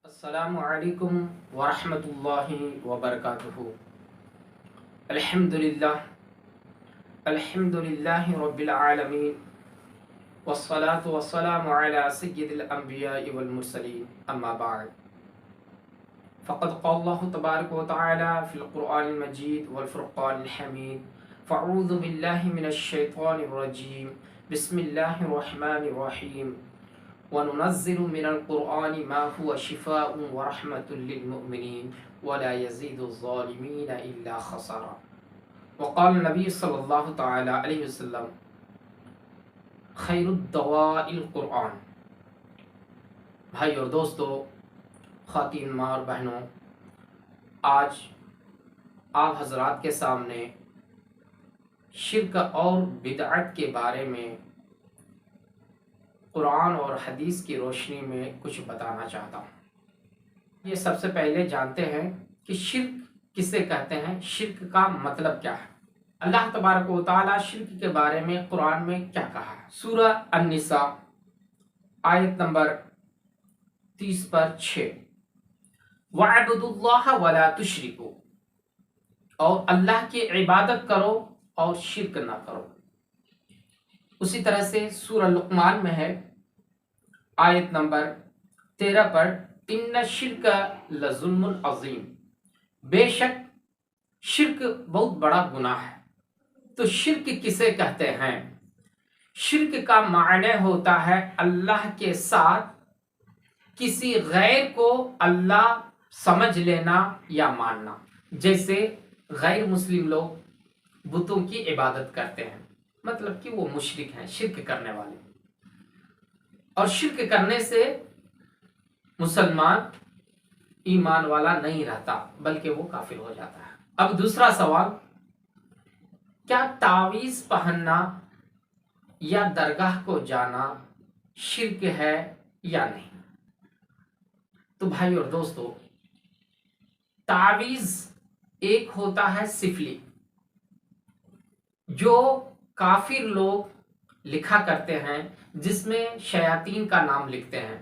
السلام علیکم ورحمۃ اللہ وبرکاتہ۔ الحمد للہ رب العالمین، والصلاة والسلام علی سید الانبیاء والمرسلین، اما بعد فقد قال اللہ تبارک و تعالی فی القرآن المجید والفرقان الحمید، فاعوذ باللہ من الشیطان الرجیم، بسم اللہ الرحمن الرحیم، وَنُنَزِّلُ مِنَ الْقُرْآنِ مَا هُوَ شِفَاءٌ وَرَحْمَةٌ لِّلْمُؤْمِنِينَ وَلَا يَزِيدُ الظَّالِمِينَ إِلَّا خَسَارًا۔ وقال النبی صلی اللہ تعالی علیہ وسلم خیر الدواء القرآن۔ بھائی اور دوستو، خواتین ماں اور بہنوں، آج آپ حضرات کے سامنے شرک اور بدعت کے بارے میں قرآن اور حدیث کی روشنی میں کچھ بتانا چاہتا ہوں۔ یہ سب سے پہلے جانتے ہیں کہ شرک کسے کہتے ہیں، شرک کا مطلب کیا ہے۔ اللہ تبارک و تعالی شرک کے بارے میں قرآن میں کیا کہا ہے؟ سورہ النساء آیت نمبر 30 پر 6، وَاعْبُدُوا اللَّهَ وَلَا تُشْرِكُوا، اور اللہ کی عبادت کرو اور شرک نہ کرو۔ اسی طرح سے سورہ لقمان میں ہے آیت نمبر 13 پر، ان الشرک لظلم عظیم، بے شک شرک بہت بڑا گناہ ہے۔ تو شرک کسے کہتے ہیں؟ شرک کا معنی ہوتا ہے اللہ کے ساتھ کسی غیر کو اللہ سمجھ لینا یا ماننا۔ جیسے غیر مسلم لوگ بتوں کی عبادت کرتے ہیں، مطلب کہ وہ مشرک ہیں، شرک کرنے والے، اور شرک کرنے سے مسلمان ایمان والا نہیں رہتا بلکہ وہ کافر ہو جاتا ہے۔ اب دوسرا سوال، کیا تعویذ پہننا یا درگاہ کو جانا شرک ہے یا نہیں؟ تو بھائی اور دوستو، تعویذ ایک ہوتا ہے سفلی، جو کافر لوگ لکھا کرتے ہیں، جس میں شیاطین کا نام لکھتے ہیں۔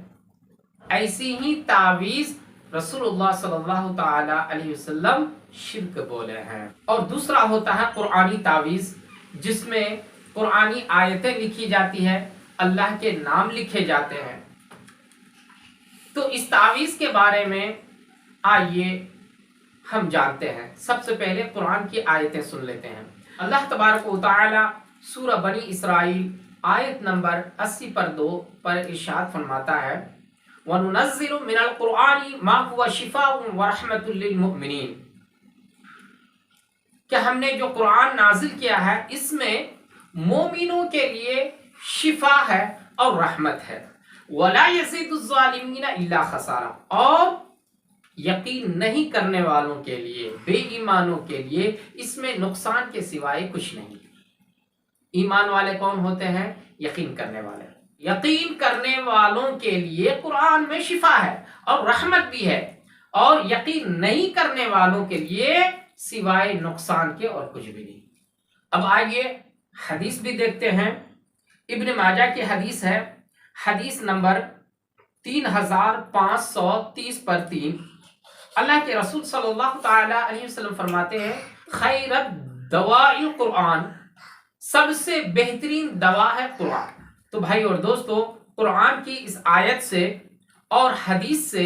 ایسی ہی تعویذ رسول اللہ صلی اللہ تعالی علیہ وسلم شرک بولے ہیں۔ اور دوسرا ہوتا ہے قرآنی تعویذ، جس میں قرآنی آیتیں لکھی جاتی ہیں، اللہ کے نام لکھے جاتے ہیں۔ تو اس تعویذ کے بارے میں آئیے ہم جانتے ہیں۔ سب سے پہلے قرآن کی آیتیں سن لیتے ہیں۔ اللہ تبارک و تعالی سورہ بنی اسرائیل آیت نمبر 80 پر 2 پر ارشاد فرماتا ہے، وَنُنَزِّلُ مِنَ الْقُرْآنِ مَا هُوَ شِفَاءٌ وَرَحْمَةٌ لِّلْمُؤْمِنِينَ، کہ ہم نے جو قرآن نازل کیا ہے اس میں مومنوں کے لیے شفا ہے اور رحمت ہے، وَلَا يَزِيدُ الظَّالِمِينَ إِلَّا خَسَارًا، اور یقین نہیں کرنے والوں کے لیے، بے ایمانوں کے لیے اس میں نقصان کے سوائے کچھ نہیں۔ ایمان والے کون ہوتے ہیں؟ یقین کرنے والے۔ یقین کرنے والوں کے لیے قرآن میں شفا ہے اور رحمت بھی ہے، اور یقین نہیں کرنے والوں کے لیے سوائے نقصان کے اور کچھ بھی نہیں۔ اب آئیے حدیث بھی دیکھتے ہیں۔ ابن ماجہ کی حدیث ہے، حدیث نمبر 3530 پر 3، اللہ کے رسول صلی اللہ تعالی علیہ وسلم فرماتے ہیں، خیر الدواء القرآن، سب سے بہترین دوا ہے قرآن۔ تو بھائی اور دوستو، قرآن کی اس آیت سے اور حدیث سے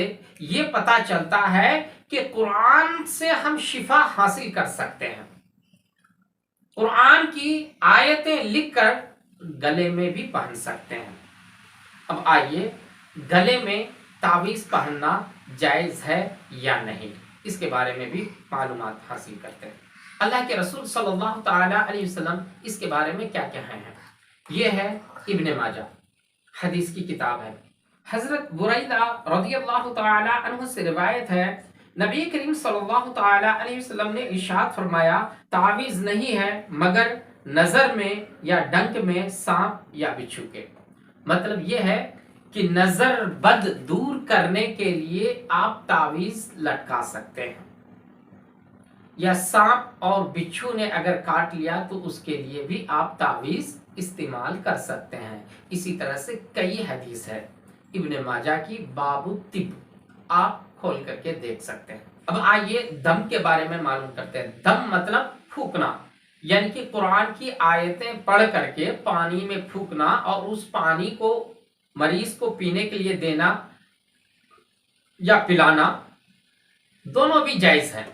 یہ پتہ چلتا ہے کہ قرآن سے ہم شفا حاصل کر سکتے ہیں۔ قرآن کی آیتیں لکھ کر گلے میں بھی پہن سکتے ہیں۔ اب آئیے گلے میں تعویذ پہننا جائز ہے یا نہیں، اس کے بارے میں بھی معلومات حاصل کرتے ہیں۔ اللہ کے رسول صلی اللہ تعالی علیہ وسلم اس کے بارے میں کیا کہے ہیں؟ یہ ہے ابن ماجہ، حدیث کی کتاب ہے۔ حضرت بریدہ رضی اللہ تعالی عنہ سے روایت ہے، نبی کریم صلی اللہ تعالی علیہ وسلم نے ارشاد فرمایا، تعویذ نہیں ہے مگر نظر میں یا ڈنک میں سانپ یا بچھو کے۔ مطلب یہ ہے کہ نظر بد دور کرنے کے لیے آپ تعویذ لٹکا سکتے ہیں، یا سانپ اور بچھو نے اگر کاٹ لیا تو اس کے لیے بھی آپ تعویذ استعمال کر سکتے ہیں۔ اسی طرح سے کئی حدیث ہے ابن ماجہ کی، باب الطب، آپ کھول کر کے دیکھ سکتے ہیں۔ اب آئیے دم کے بارے میں معلوم کرتے ہیں۔ دم مطلب پھونکنا، یعنی کہ قرآن کی آیتیں پڑھ کر کے پانی میں پھونکنا اور اس پانی کو مریض کو پینے کے لیے دینا یا پلانا، دونوں بھی جائز ہیں۔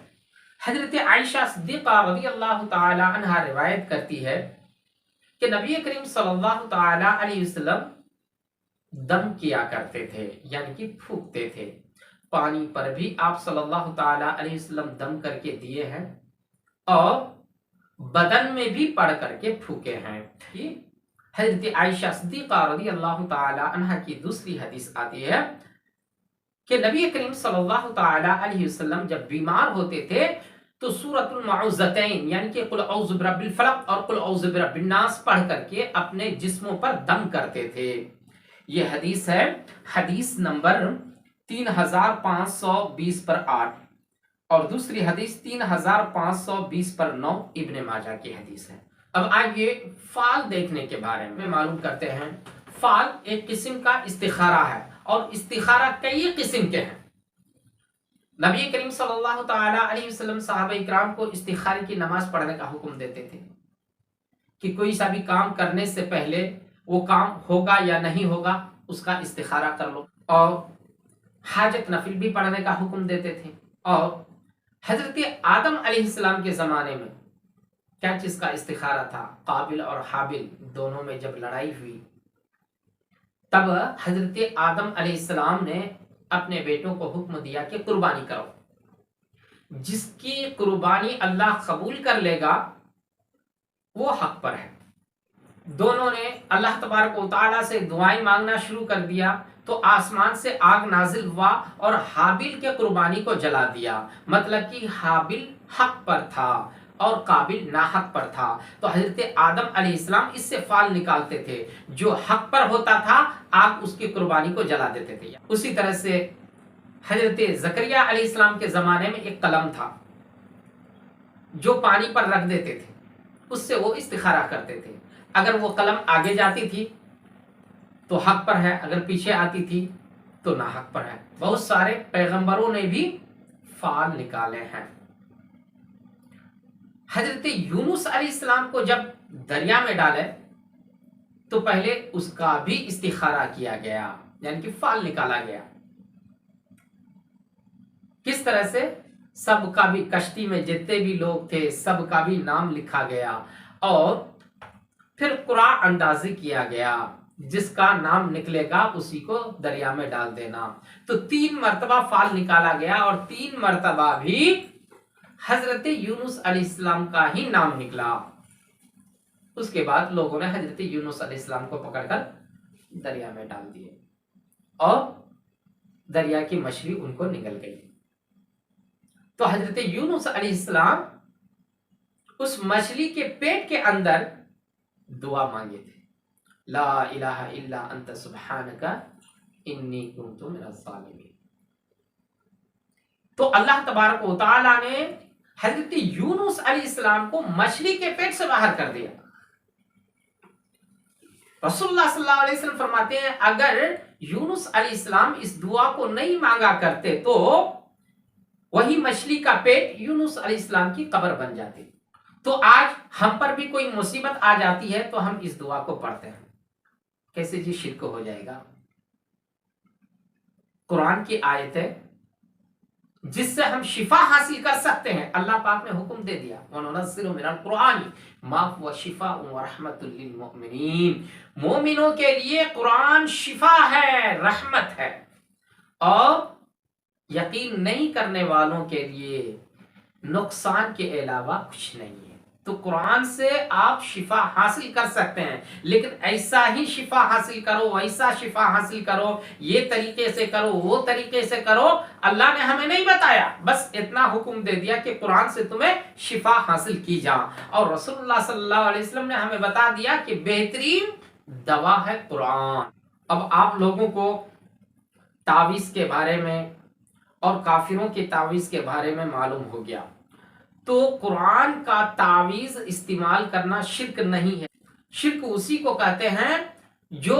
حضرت عائشہ صدیقہ رضی اللہ تعالی عنہا روایت کرتی ہے کہ نبی کریم صلی اللہ تعالی علیہ وسلم دم کیا کرتے تھے، یعنی کہ پھونکتے تھے۔ پانی پر بھی آپ صلی اللہ تعالی علیہ وسلم دم کر کے دیے ہیں اور بدن میں بھی پڑھ کر کے پھونکے ہیں۔ حضرت عائشہ صدیقہ رضی اللہ تعالی عنہا کی دوسری حدیث آتی ہے کہ نبی کریم صلی اللہ تعالی علیہ وسلم جب بیمار ہوتے تھے تو سورۃ المعوذتین یعنی کہ قل اعوذ برب الفلق اور قل اعوذ برب الناس پڑھ کر کے اپنے جسموں پر دم کرتے تھے۔ یہ حدیث ہے حدیث نمبر 3520 پر 8 اور دوسری حدیث 3520 پر 9 ابن ماجہ کی حدیث ہے۔ اب آئیے فال دیکھنے کے بارے میں معلوم کرتے ہیں۔ فال ایک قسم کا استخارہ ہے اور استخارہ کئی قسم کے ہیں۔ نبی کریم صلی اللہ تعالی علیہ وسلم صحابہ اکرام کو استخارے کی نماز پڑھنے کا حکم دیتے تھے کہ کوئی سا بھی کام کرنے سے پہلے وہ کام ہوگا یا نہیں ہوگا اس کا استخارہ کر لو، اور حاجت نفل بھی پڑھنے کا حکم دیتے تھے۔ اور حضرت آدم علیہ السلام کے زمانے میں کیا چیز کا استخارہ تھا؟ قابل اور حابل دونوں میں جب لڑائی ہوئی تب حضرت آدم علیہ السلام نے اپنے بیٹوں کو حکم دیا کہ قربانی کرو، جس کی قربانی اللہ قبول کر لے گا وہ حق پر ہے۔ دونوں نے اللہ تبارک و تعالیٰ سے دعائیں مانگنا شروع کر دیا تو آسمان سے آگ نازل ہوا اور حابل کے قربانی کو جلا دیا، مطلب کہ حابل حق پر تھا اور قابل ناحق پر تھا۔ تو حضرت آدم علیہ السلام اس سے فال نکالتے تھے، جو حق پر ہوتا تھا آگ اس کی قربانی کو جلا دیتے تھے۔ اسی طرح سے حضرت زکریا علیہ السلام کے زمانے میں ایک قلم تھا جو پانی پر رکھ دیتے تھے، اس سے وہ استخارہ کرتے تھے۔ اگر وہ قلم آگے جاتی تھی تو حق پر ہے، اگر پیچھے آتی تھی تو ناحق پر ہے۔ بہت سارے پیغمبروں نے بھی فال نکالے ہیں۔ حضرت یونس علیہ السلام کو جب دریا میں ڈالے تو پہلے اس کا بھی استخارہ کیا گیا، یعنی کہ فال نکالا گیا۔ کس طرح سے؟ سب کا بھی، کشتی میں جتنے بھی لوگ تھے سب کا بھی نام لکھا گیا اور پھر قرعہ اندازی کیا گیا، جس کا نام نکلے گا اسی کو دریا میں ڈال دینا۔ تو 3 مرتبہ فال نکالا گیا اور 3 مرتبہ بھی حضرت یونس علیہ السلام کا ہی نام نکلا۔ اس کے بعد لوگوں نے حضرت یونس علیہ السلام کو پکڑ کر دریا میں ڈال دیے اور دریا کی مچھلی ان کو نگل گئی۔ تو حضرت یونس علیہ السلام اس مچھلی کے پیٹ کے اندر دعا مانگے تھے، لا الہ الا انت سبحانک انی کنت من الظالمین۔ تو اللہ تبارک و تعالی نے حضرت یونس علیہ السلام کو مچھلی کے پیٹ سے باہر کر دیا۔ رسول اللہ صلی اللہ علیہ وسلم فرماتے ہیں اگر یونس علیہ السلام اس دعا کو نہیں مانگا کرتے تو وہی مچھلی کا پیٹ یونس علیہ السلام کی قبر بن جاتی۔ تو آج ہم پر بھی کوئی مصیبت آ جاتی ہے تو ہم اس دعا کو پڑھتے ہیں، کیسے جی شرک ہو جائے گا؟ قرآن کی آیت ہے جس سے ہم شفا حاصل کر سکتے ہیں۔ اللہ پاک نے حکم دے دیا وَنُنَزِّلُ مِنَ الْقُرْآنِ مَا هُوَ شِفَاءٌ وَرَحْمَةٌ لِّلْمُؤْمِنِينَ۔ مومنوں کے لیے قرآن شفا ہے، رحمت ہے، اور یقین نہیں کرنے والوں کے لیے نقصان کے علاوہ کچھ نہیں ہے۔ تو قرآن سے آپ شفا حاصل کر سکتے ہیں، لیکن ایسا ہی شفا حاصل کرو، ویسا شفا حاصل کرو، یہ طریقے سے کرو، وہ طریقے سے کرو، اللہ نے ہمیں نہیں بتایا، بس اتنا حکم دے دیا کہ قرآن سے تمہیں شفا حاصل کی جا۔ اور رسول اللہ صلی اللہ علیہ وسلم نے ہمیں بتا دیا کہ بہترین دوا ہے قرآن۔ اب آپ لوگوں کو تعویذ کے بارے میں اور کافروں کے تعویذ کے بارے میں معلوم ہو گیا، تو قرآن کا تعویذ استعمال کرنا شرک نہیں ہے۔ شرک اسی کو کہتے ہیں جو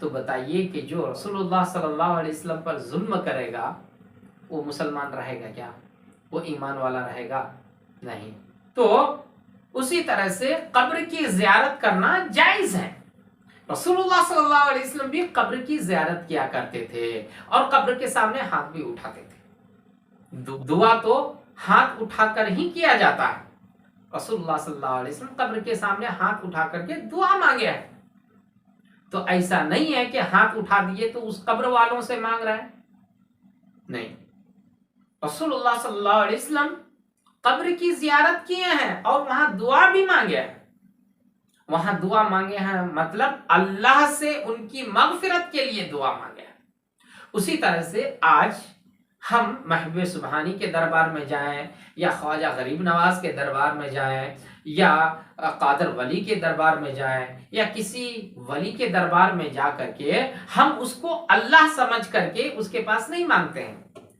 تو بتائیے کہ جو رسول اللہ صلی اللہ علیہ وسلم پر ظلم کرے گا وہ مسلمان رہے گا کیا؟ وہ ایمان والا رہے گا؟ نہیں۔ تو اسی طرح سے قبر کی زیارت کرنا جائز ہے۔ رسول اللہ صلی اللہ علیہ وسلم بھی قبر کی زیارت کیا کرتے تھے اور قبر کے سامنے ہاتھ بھی اٹھاتے تھے۔ دعا تو ہاتھ اٹھا کر ہی کیا جاتا ہے۔ رسول اللہ صلی اللہ علیہ وسلم قبر کے سامنے ہاتھ اٹھا کر کے دعا مانگے ہیں۔ تو ایسا نہیں ہے کہ ہاتھ اٹھا دیے تو اس قبر والوں سے مانگ رہے ہیں، نہیں۔ رسول اللہ صلی اللہ علیہ وسلم قبر کی زیارت کیے ہیں اور وہاں دعا بھی مانگے ہیں۔ وہاں دعا مانگے ہیں مطلب اللہ سے ان کی مغفرت کے لیے دعا مانگے ہیں۔ اسی طرح سے آج ہم محبوب سبحانی کے دربار میں جائیں یا خواجہ غریب نواز کے دربار میں جائیں یا قادر ولی کے دربار میں جائیں یا کسی ولی کے دربار میں جا کر کے ہم اس کو اللہ سمجھ کر کے اس کے پاس نہیں مانگتے ہیں،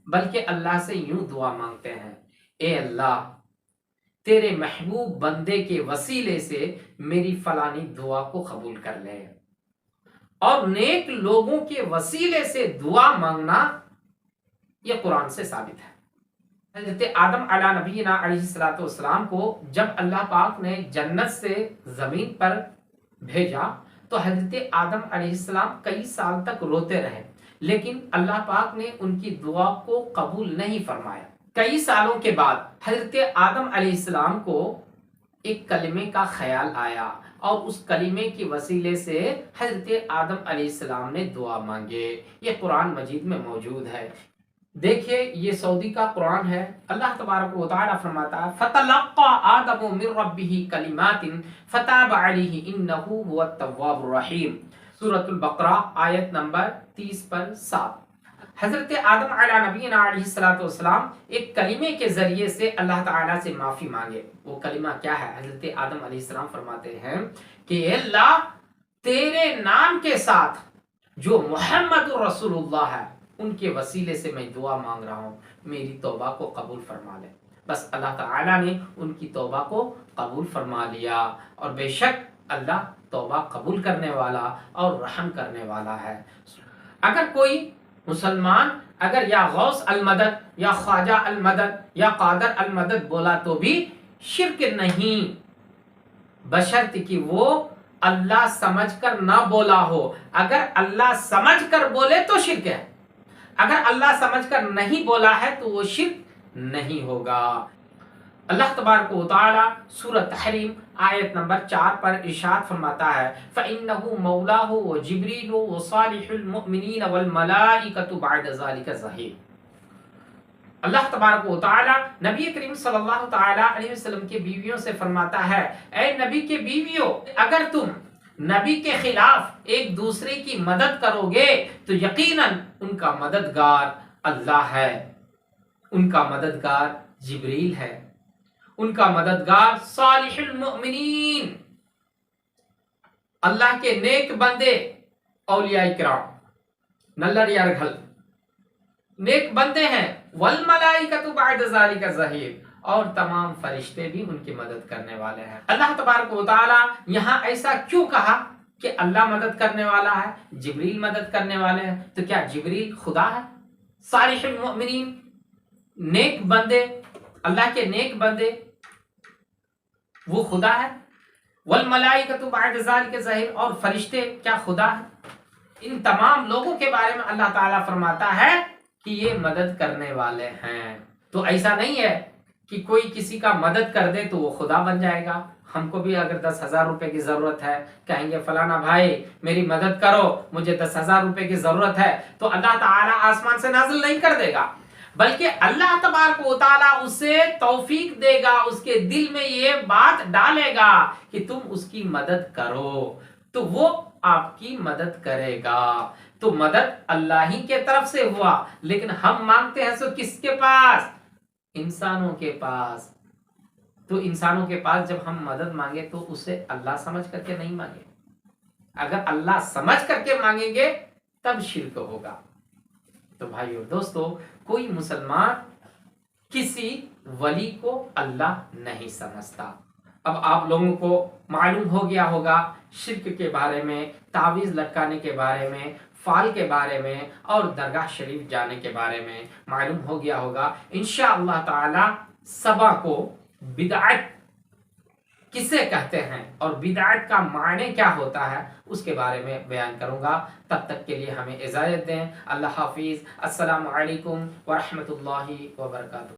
بلکہ اللہ سے یوں دعا مانگتے ہیں، اے اللہ تیرے محبوب بندے کے وسیلے سے میری فلانی دعا کو قبول کر لے۔ اور نیک لوگوں کے وسیلے سے دعا مانگنا یہ قرآن سے ثابت ہے۔ حضرت آدم علیہ نبینا علیہ السلام کو جب اللہ پاک نے جنت سے زمین پر بھیجا تو حضرت آدم علیہ السلام کئی سال تک روتے رہے، لیکن اللہ پاک نے ان کی دعا کو قبول نہیں فرمایا۔ کئی سالوں کے بعد حضرت آدم علیہ السلام کو ایک کلمے کا خیال آیا اور اس کلمے کی وسیلے سے حضرت آدم علیہ السلام نے دعا مانگے۔ یہ قرآن مجید میں موجود ہے۔ دیکھیے یہ سعودی کا قرآن ہے۔ اللہ تبارک و تعالی فرماتا ہے فَتَلَقَّى آدَمُ مِن رَبِّهِ كَلِمَاتٍ فَتَابَ عَلَيْهِ إِنَّهُ هُوَ التَّوَّابُ الرَّحِيمُ، سورۃ البقرہ آیت نمبر 30 پر 7۔ حضرت آدم علیہ نبینا علیہ السلام ایک کلمے کے ذریعے سے اللہ تعالیٰ سے معافی مانگے۔ وہ کلمہ کیا ہے؟ حضرت آدم علیہ السلام فرماتے ہیں کہ اے اللہ تیرے نام کے ساتھ جو محمد رسول اللہ ہے ان کے وسیلے سے میں دعا مانگ رہا ہوں، میری توبہ کو قبول فرما لے۔ بس اللہ تعالیٰ نے ان کی توبہ کو قبول فرما لیا، اور بے شک اللہ توبہ قبول کرنے والا اور رحم کرنے والا ہے۔ اگر کوئی مسلمان اگر یا غوث المدد یا خواجہ المدد یا قادر المدد بولا تو بھی شرک نہیں، بشرط کہ وہ اللہ سمجھ کر نہ بولا ہو۔ اگر اللہ سمجھ کر بولے تو شرک ہے، اگر اللہ سمجھ کر نہیں بولا ہے تو وہ شرک نہیں ہوگا۔ اللہ تبارک و تعالی سورۃ تحریم آیت نمبر 4 پر ارشاد فرماتا ہے فَإِنَّهُ مَوْلَاهُ وَجِبْرِيلُ وَصَالِحُ الْمُؤْمِنِينَ وَالْمَلَائِكَةُ بَعْدَ ذَلِكَ ظَهِيرٌ۔ اللہ تبارک و تعالی نبی کریم صلی اللہ تعالی علیہ وسلم کے بیویوں سے فرماتا ہے اے نبی کے بیویوں، اگر تم نبی کے خلاف ایک دوسرے کی مدد کرو گے تو یقیناً ان کا مددگار اللہ ہے، ان کا مددگار جبریل ہے، ان کا مددگار صالح المؤمنین، اللہ کے نیک بندے، اولیاء کرام، نلر یارگھل نیک بندے ہیں، والملائکۃ بعد ذالک ظہیر، اور تمام فرشتے بھی ان کی مدد کرنے والے ہیں۔ اللہ تبارک و تعالی یہاں ایسا کیوں کہا کہ اللہ مدد کرنے والا ہے، جبریل مدد کرنے والے ہیں؟ تو کیا جبریل خدا ہے؟ صالح المؤمنین نیک بندے، اللہ کے نیک بندے وہ خدا ہے؟ والملائکۃ بعد ذالک ظہیر، اور فرشتے کیا خدا ہے؟ ان تمام لوگوں کے بارے میں اللہ تعالیٰ فرماتا ہے کہ یہ مدد کرنے والے ہیں۔ تو ایسا نہیں ہے کہ کوئی کسی کا مدد کر دے تو وہ خدا بن جائے گا۔ ہم کو بھی اگر 10,000 روپے کی ضرورت ہے، کہیں گے فلانا بھائی میری مدد کرو، مجھے 10,000 روپے کی ضرورت ہے، تو اللہ تعالیٰ آسمان سے نازل نہیں کر دے گا، بلکہ اللہ تبارک و تعالیٰ اسے توفیق دے گا، اس کے دل میں یہ بات ڈالے گا کہ تم اس کی مدد کرو، تو وہ آپ کی مدد کرے گا۔ تو مدد اللہ ہی کے طرف سے ہوا، لیکن ہم مانگتے ہیں سو کس کے پاس؟ انسانوں کے پاس۔ تو انسانوں کے پاس جب ہم مدد مانگے تو اسے اللہ سمجھ کر کے نہیں مانگے، اگر اللہ سمجھ کر کے مانگیں گے تب شرک ہوگا۔ تو بھائیو دوستو، کوئی مسلمان کسی ولی کو اللہ نہیں سمجھتا، اب آپ لوگوں کو معلوم ہو گیا ہوگا شرک کے بارے میں، تعویذ لٹکانے کے بارے میں، فال کے بارے میں اور درگاہ شریف جانے کے بارے میں معلوم ہو گیا ہوگا۔ انشاءاللہ تعالی صبا کو بدعت کسے کہتے ہیں اور بدعت کا معنی کیا ہوتا ہے اس کے بارے میں بیان کروں گا۔ تب تک کے لیے ہمیں اجازت دیں۔ اللہ حافظ۔ السلام علیکم ورحمۃ اللہ وبرکاتہ۔